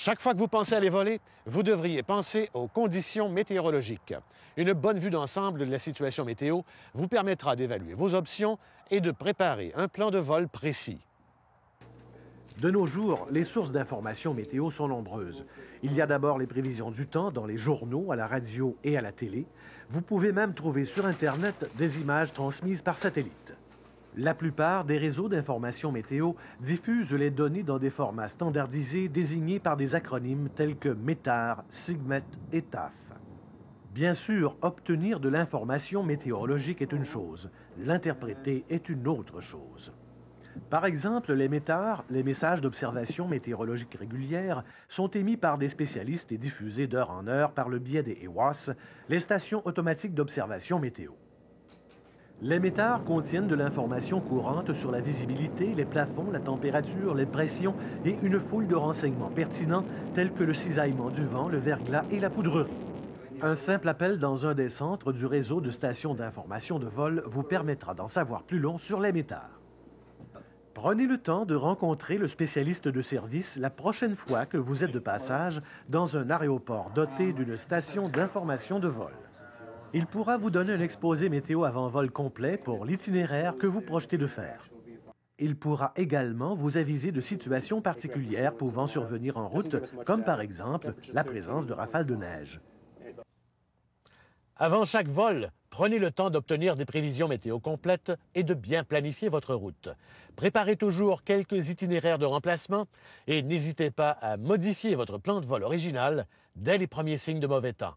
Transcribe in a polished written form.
Chaque fois que vous pensez aller voler, vous devriez penser aux conditions météorologiques. Une bonne vue d'ensemble de la situation météo vous permettra d'évaluer vos options et de préparer un plan de vol précis. De nos jours, les sources d'informations météo sont nombreuses. Il y a d'abord les prévisions du temps dans les journaux, à la radio et à la télé. Vous pouvez même trouver sur Internet des images transmises par satellite. La plupart des réseaux d'information météo diffusent les données dans des formats standardisés désignés par des acronymes tels que METAR, SIGMET et TAF. Bien sûr, obtenir de l'information météorologique est une chose, l'interpréter est une autre chose. Par exemple, les METAR, les messages d'observation météorologique régulière, sont émis par des spécialistes et diffusés d'heure en heure par le biais des EWAS, les stations automatiques d'observation météo. Les METAR contiennent de l'information courante sur la visibilité, les plafonds, la température, les pressions et une foule de renseignements pertinents tels que le cisaillement du vent, le verglas et la poudrerie. Un simple appel dans un des centres du réseau de stations d'information de vol vous permettra d'en savoir plus long sur les METAR. Prenez le temps de rencontrer le spécialiste de service la prochaine fois que vous êtes de passage dans un aéroport doté d'une station d'information de vol. Il pourra vous donner un exposé météo avant vol complet pour l'itinéraire que vous projetez de faire. Il pourra également vous aviser de situations particulières pouvant survenir en route, comme par exemple la présence de rafales de neige. Avant chaque vol, prenez le temps d'obtenir des prévisions météo complètes et de bien planifier votre route. Préparez toujours quelques itinéraires de remplacement et n'hésitez pas à modifier votre plan de vol original dès les premiers signes de mauvais temps.